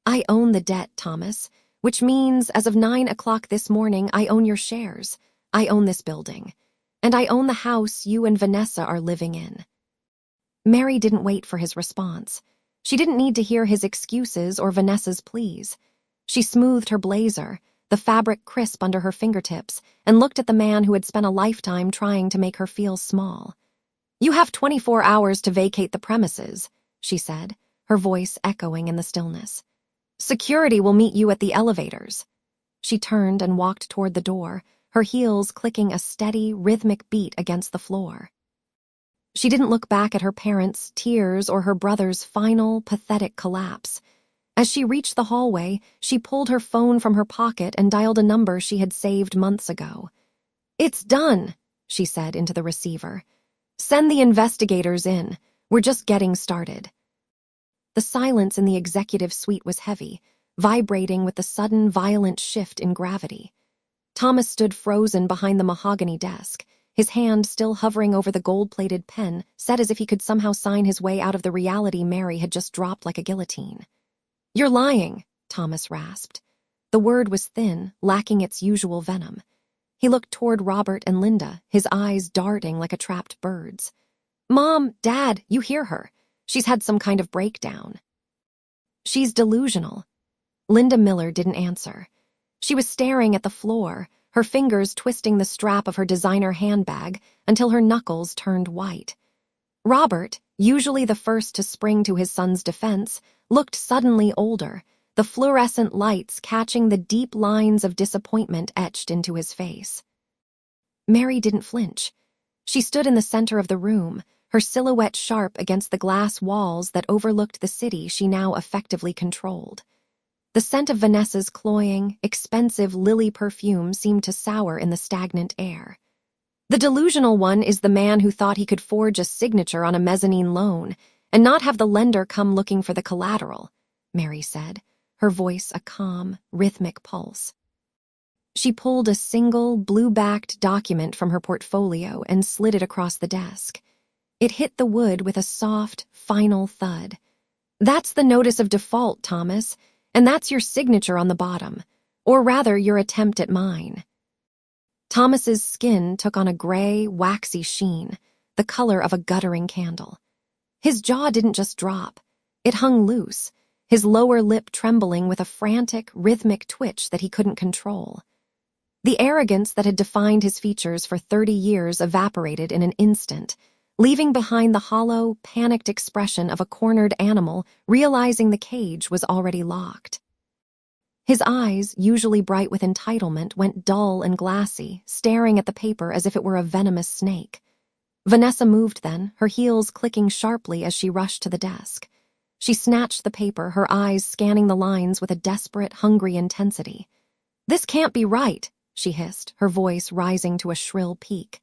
"I own the debt, Thomas, which means as of 9 o'clock this morning I own your shares. I own this building. And I own the house you and Vanessa are living in." Mary didn't wait for his response. She didn't need to hear his excuses or Vanessa's pleas. She smoothed her blazer, the fabric crisp under her fingertips, and looked at the man who had spent a lifetime trying to make her feel small. "You have 24 hours to vacate the premises," she said, her voice echoing in the stillness. "Security will meet you at the elevators." She turned and walked toward the door, her heels clicking a steady, rhythmic beat against the floor. She didn't look back at her parents' tears or her brother's final, pathetic collapse. As she reached the hallway, she pulled her phone from her pocket and dialed a number she had saved months ago. "It's done," she said into the receiver. "Send the investigators in. We're just getting started." The silence in the executive suite was heavy, vibrating with the sudden, violent shift in gravity. Thomas stood frozen behind the mahogany desk, his hand still hovering over the gold-plated pen, set as if he could somehow sign his way out of the reality Mary had just dropped like a guillotine. "You're lying," Thomas rasped. The word was thin, lacking its usual venom. He looked toward Robert and Linda, his eyes darting like a trapped bird's. "Mom, Dad, you hear her. She's had some kind of breakdown." "She's delusional." Linda Miller didn't answer. She was staring at the floor, her fingers twisting the strap of her designer handbag until her knuckles turned white. Robert, usually the first to spring to his son's defense, looked suddenly older, the fluorescent lights catching the deep lines of disappointment etched into his face. Mary didn't flinch. She stood in the center of the room, her silhouette sharp against the glass walls that overlooked the city she now effectively controlled. The scent of Vanessa's cloying, expensive lily perfume seemed to sour in the stagnant air. "The delusional one is the man who thought he could forge a signature on a mezzanine loan and not have the lender come looking for the collateral," Mary said, her voice a calm, rhythmic pulse. She pulled a single, blue-backed document from her portfolio and slid it across the desk. It hit the wood with a soft, final thud. "That's the notice of default, Thomas, and that's your signature on the bottom, or rather your attempt at mine." Thomas's skin took on a gray, waxy sheen, the color of a guttering candle. His jaw didn't just drop. It hung loose, his lower lip trembling with a frantic, rhythmic twitch that he couldn't control. The arrogance that had defined his features for 30 years evaporated in an instant, leaving behind the hollow, panicked expression of a cornered animal realizing the cage was already locked. His eyes, usually bright with entitlement, went dull and glassy, staring at the paper as if it were a venomous snake. Vanessa moved then, her heels clicking sharply as she rushed to the desk. She snatched the paper, her eyes scanning the lines with a desperate, hungry intensity. "This can't be right," she hissed, her voice rising to a shrill peak.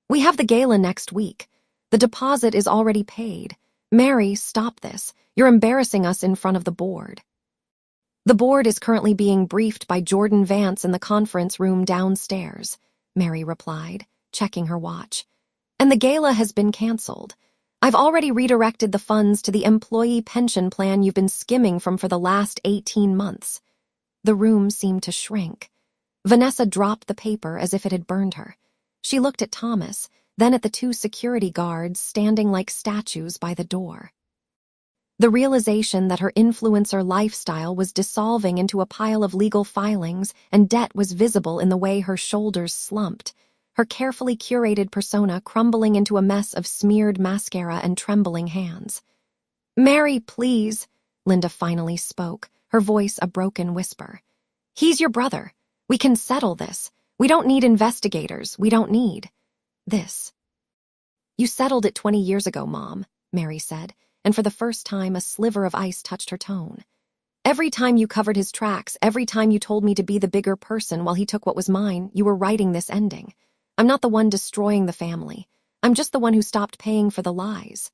"We have the gala next week. The deposit is already paid. Mary, stop this. You're embarrassing us in front of the board." "The board is currently being briefed by Jordan Vance in the conference room downstairs," Mary replied, checking her watch. "And the gala has been canceled. I've already redirected the funds to the employee pension plan you've been skimming from for the last 18 months. The room seemed to shrink. Vanessa dropped the paper as if it had burned her. She looked at Thomas, then at the 2 security guards standing like statues by the door. The realization that her influencer lifestyle was dissolving into a pile of legal filings and debt was visible in the way her shoulders slumped, her carefully curated persona crumbling into a mess of smeared mascara and trembling hands. "Mary, please," Linda finally spoke, her voice a broken whisper. "He's your brother. We can settle this. We don't need investigators. We don't need this." "You settled it 20 years ago, Mom," Mary said, and for the first time a sliver of ice touched her tone. "Every time you covered his tracks, every time you told me to be the bigger person while he took what was mine, you were writing this ending. I'm not the one destroying the family. I'm just the one who stopped paying for the lies."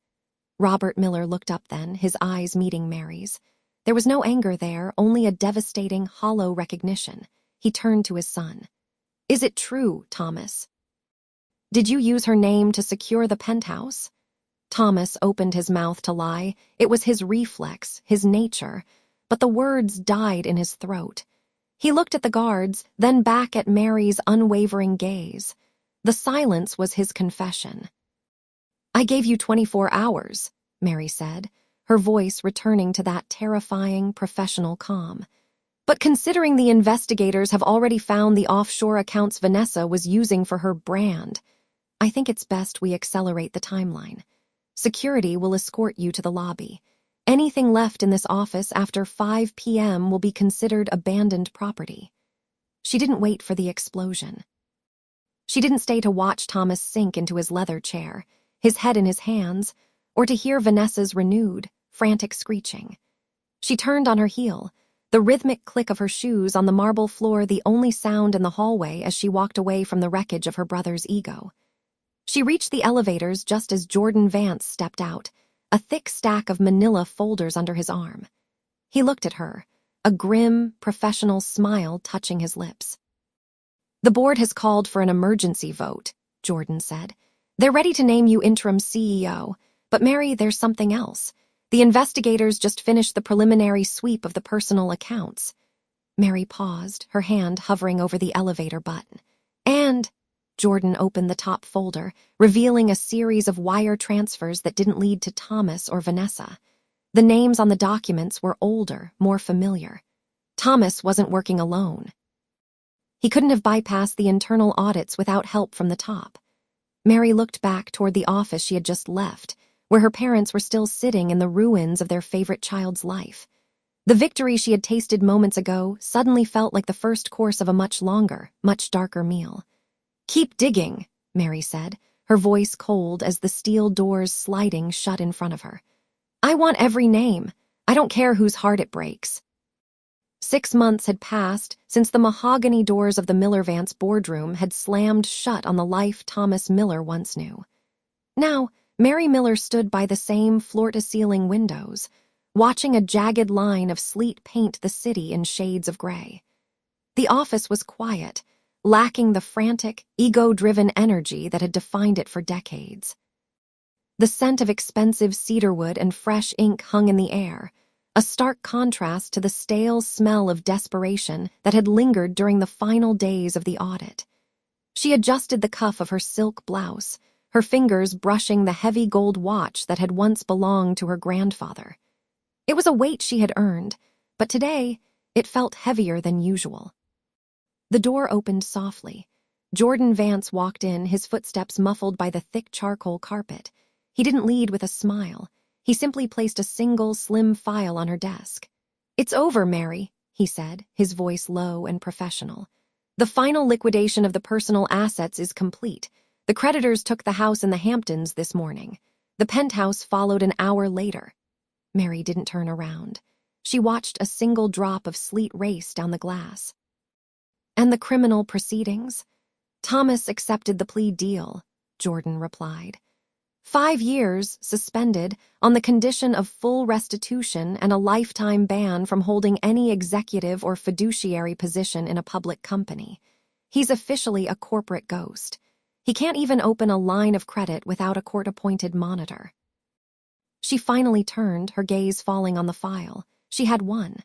Robert Miller looked up then, his eyes meeting Mary's. There was no anger there, only a devastating, hollow recognition. He turned to his son. "Is it true, Thomas? Did you use her name to secure the penthouse?" Thomas opened his mouth to lie. It was his reflex, his nature, but the words died in his throat. He looked at the guards, then back at Mary's unwavering gaze. The silence was his confession. "I gave you 24 hours, Mary said, her voice returning to that terrifying, professional calm. "But considering the investigators have already found the offshore accounts Vanessa was using for her brand, I think it's best we accelerate the timeline. Security will escort you to the lobby. Anything left in this office after 5 p.m. will be considered abandoned property." She didn't wait for the explosion. She didn't stay to watch Thomas sink into his leather chair, his head in his hands, or to hear Vanessa's renewed, frantic screeching. She turned on her heel, the rhythmic click of her shoes on the marble floor the only sound in the hallway as she walked away from the wreckage of her brother's ego. She reached the elevators just as Jordan Vance stepped out, a thick stack of manila folders under his arm. He looked at her, a grim, professional smile touching his lips. "The board has called for an emergency vote," Jordan said. "They're ready to name you interim CEO, but Mary, there's something else. The investigators just finished the preliminary sweep of the personal accounts." Mary paused, her hand hovering over the elevator button. Jordan opened the top folder, revealing a series of wire transfers that didn't lead to Thomas or Vanessa. The names on the documents were older, more familiar. Thomas wasn't working alone. He couldn't have bypassed the internal audits without help from the top. Mary looked back toward the office she had just left, where her parents were still sitting in the ruins of their favorite child's life. The victory she had tasted moments ago suddenly felt like the first course of a much longer, much darker meal. "Keep digging," Mary said, her voice cold as the steel doors sliding shut in front of her. "I want every name. I don't care whose heart it breaks." 6 months had passed since the mahogany doors of the Miller Vance boardroom had slammed shut on the life Thomas Miller once knew. Now, Mary Miller stood by the same floor-to-ceiling windows, watching a jagged line of sleet paint the city in shades of gray. The office was quiet, lacking the frantic, ego-driven energy that had defined it for decades. The scent of expensive cedarwood and fresh ink hung in the air, a stark contrast to the stale smell of desperation that had lingered during the final days of the audit. She adjusted the cuff of her silk blouse, her fingers brushing the heavy gold watch that had once belonged to her grandfather. It was a weight she had earned, but today it felt heavier than usual. The door opened softly. Jordan Vance walked in, his footsteps muffled by the thick charcoal carpet. He didn't lead with a smile. He simply placed a single, slim file on her desk. "It's over, Mary," he said, his voice low and professional. "The final liquidation of the personal assets is complete. The creditors took the house in the Hamptons this morning. The Penthouse followed an hour later." Mary didn't turn around. She watched a single drop of sleet race down the glass. "And the criminal proceedings?" "Thomas accepted the plea deal," Jordan replied. 5 years suspended on the condition of full restitution and a lifetime ban from holding any executive or fiduciary position in a public company. He's officially a corporate ghost. He can't even open a line of credit without a court-appointed monitor. She finally turned, her gaze falling on the file. She had won.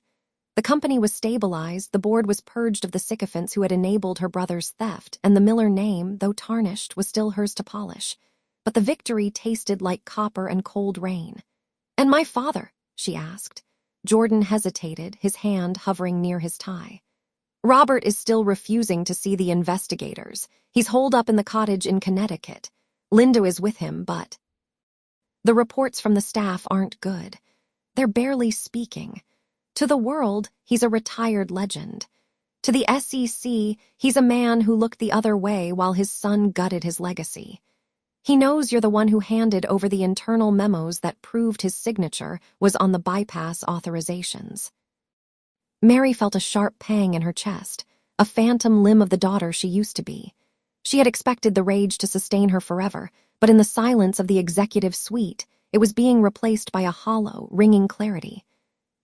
The company was stabilized, the board was purged of the sycophants who had enabled her brother's theft, and the Miller name, though tarnished, was still hers to polish. But the victory tasted like copper and cold rain. "And my father?" she asked. Jordan hesitated, his hand hovering near his tie. "Robert is still refusing to see the investigators. He's holed up in the cottage in Connecticut. Linda is with him, but the reports from the staff aren't good. They're barely speaking. To the world, he's a retired legend. To the SEC, he's a man who looked the other way while his son gutted his legacy. He knows you're the one who handed over the internal memos that proved his signature was on the bypass authorizations." Mary felt a sharp pang in her chest, a phantom limb of the daughter she used to be. She had expected the rage to sustain her forever, but in the silence of the executive suite, it was being replaced by a hollow, ringing clarity.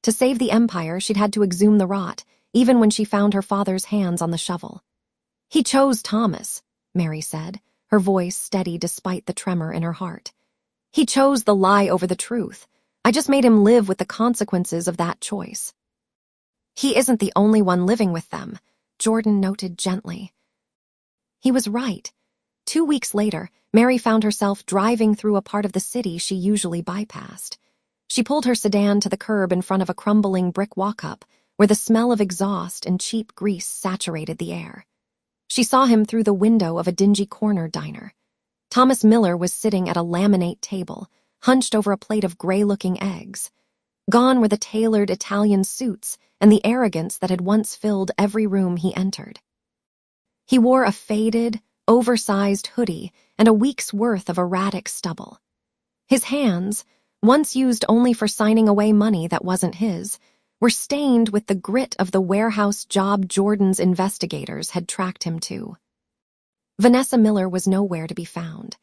To save the empire, she'd had to exhume the rot, even when she found her father's hands on the shovel. "He chose Thomas," Mary said, her voice steady despite the tremor in her heart. "He chose the lie over the truth. I just made him live with the consequences of that choice." "He isn't the only one living with them," Jordan noted gently. He was right. 2 weeks later, Mary found herself driving through a part of the city she usually bypassed. She pulled her sedan to the curb in front of a crumbling brick walk-up, where the smell of exhaust and cheap grease saturated the air. She saw him through the window of a dingy corner diner. Thomas Miller was sitting at a laminate table, hunched over a plate of gray-looking eggs. Gone were the tailored Italian suits and the arrogance that had once filled every room he entered. He wore a faded, oversized hoodie and a week's worth of erratic stubble. His hands, once used only for signing away money that wasn't his, were stained with the grit of the warehouse job Jordan's investigators had tracked him to. Vanessa Miller was nowhere to be found.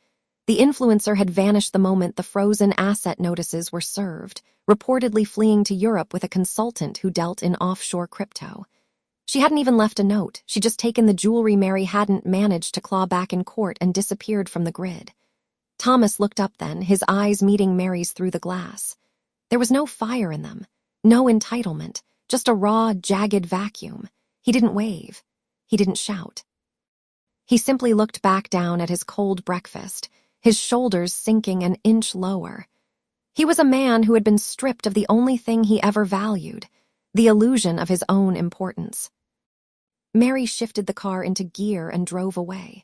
The influencer had vanished the moment the frozen asset notices were served, reportedly fleeing to Europe with a consultant who dealt in offshore crypto. She hadn't even left a note. She'd just taken the jewelry Mary hadn't managed to claw back in court and disappeared from the grid. Thomas looked up then, his eyes meeting Mary's through the glass. There was no fire in them. No entitlement, just a raw, jagged vacuum. He didn't wave. He didn't shout. He simply looked back down at his cold breakfast, his shoulders sinking an inch lower. He was a man who had been stripped of the only thing he ever valued, the illusion of his own importance. Mary shifted the car into gear and drove away.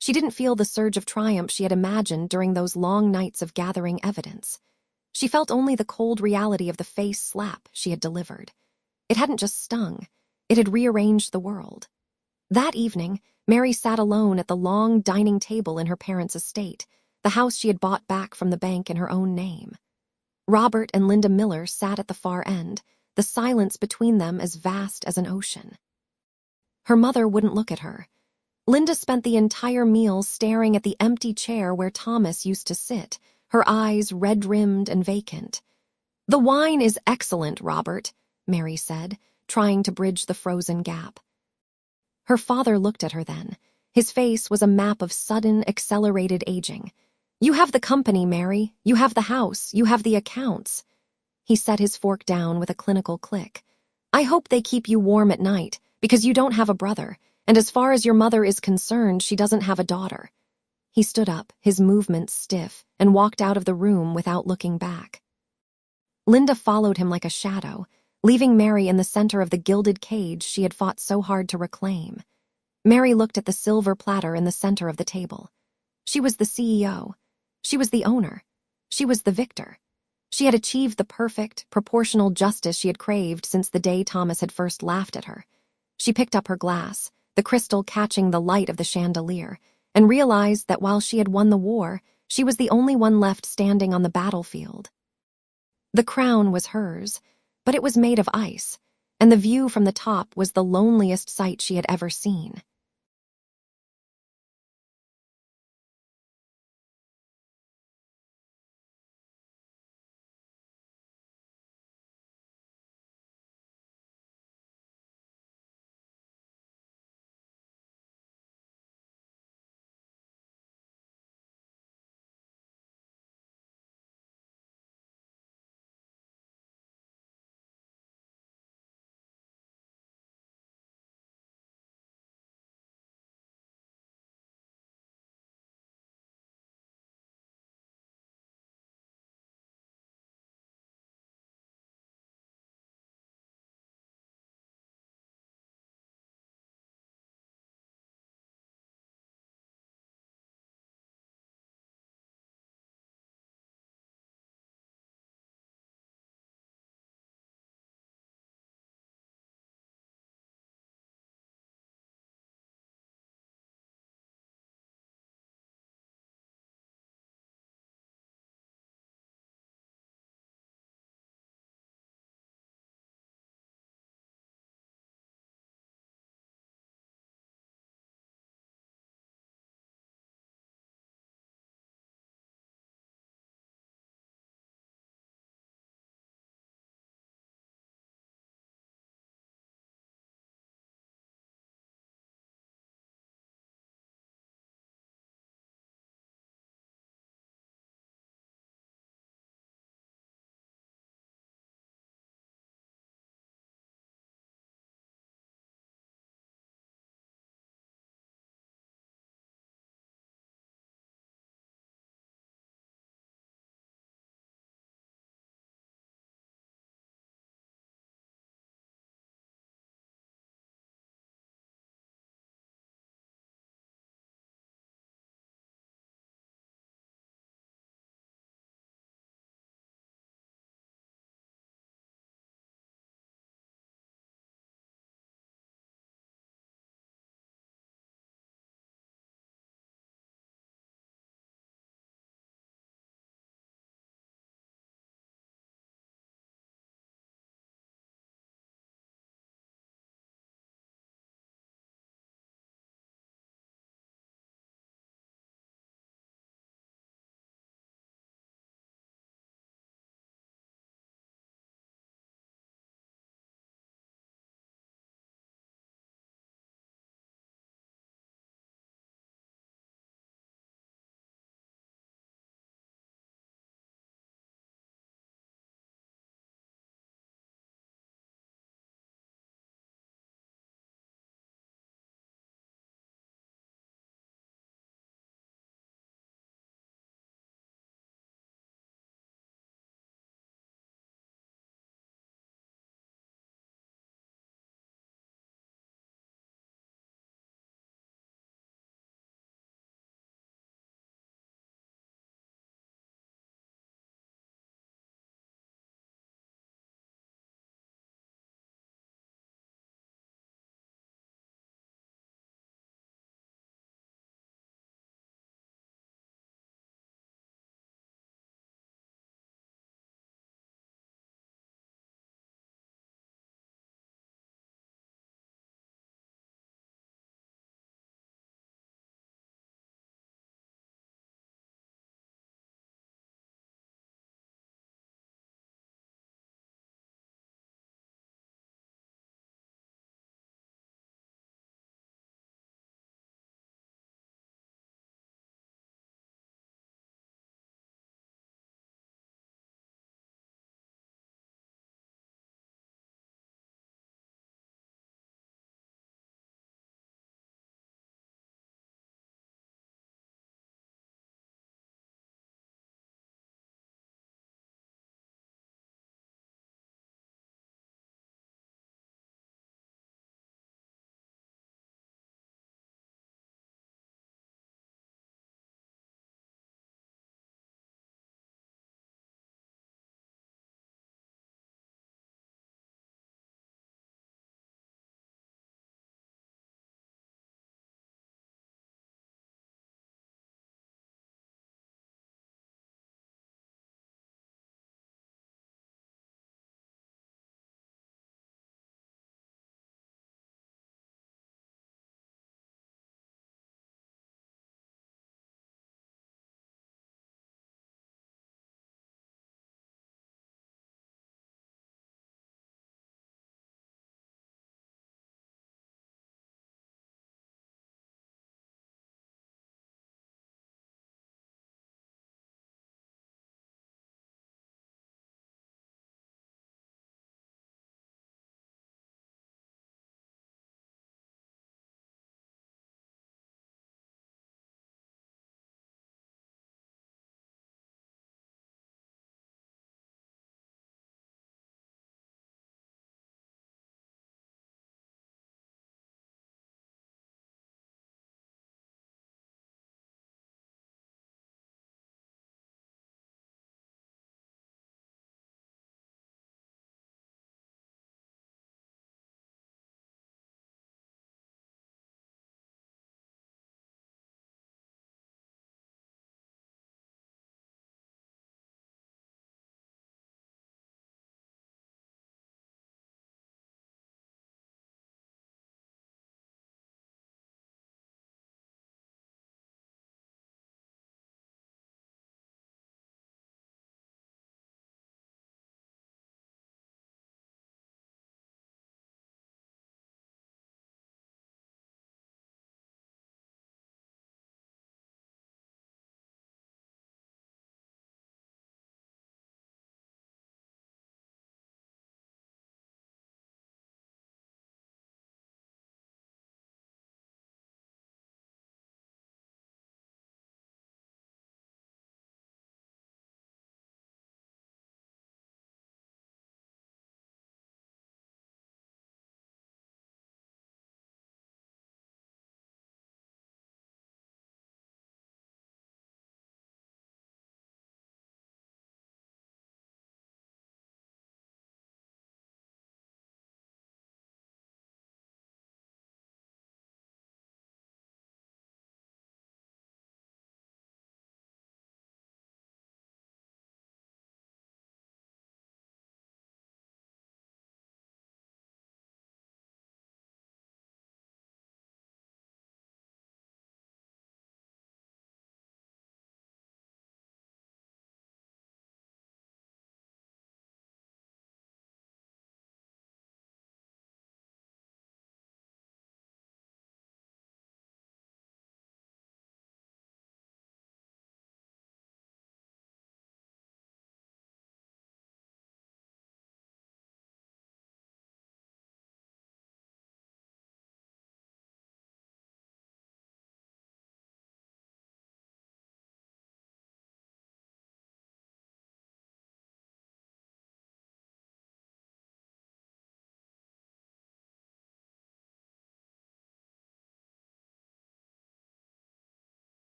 She didn't feel the surge of triumph she had imagined during those long nights of gathering evidence. She felt only the cold reality of the face slap she had delivered. It hadn't just stung, it had rearranged the world. That evening, Mary sat alone at the long dining table in her parents' estate, the house she had bought back from the bank in her own name. Robert and Linda Miller sat at the far end, the silence between them as vast as an ocean. Her mother wouldn't look at her. Linda spent the entire meal staring at the empty chair where Thomas used to sit, her eyes red-rimmed and vacant. "The wine is excellent, Robert," Mary said, trying to bridge the frozen gap. Her father looked at her then. His face was a map of sudden, accelerated aging. "You have the company, Mary. You have the house. You have the accounts." He set his fork down with a clinical click. "I hope they keep you warm at night, because you don't have a brother, and as far as your mother is concerned, she doesn't have a daughter." He stood up, his movements stiff, and walked out of the room without looking back. Linda followed him like a shadow, leaving Mary in the center of the gilded cage she had fought so hard to reclaim. Mary looked at the silver platter in the center of the table. She was the CEO. She was the owner. She was the victor. She had achieved the perfect, proportional justice she had craved since the day Thomas had first laughed at her. She picked up her glass, the crystal catching the light of the chandelier, and realized that while she had won the war, she was the only one left standing on the battlefield. The crown was hers, but it was made of ice, and the view from the top was the loneliest sight she had ever seen.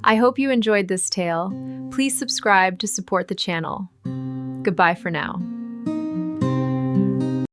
I hope you enjoyed this tale. Please subscribe to support the channel. Goodbye for now.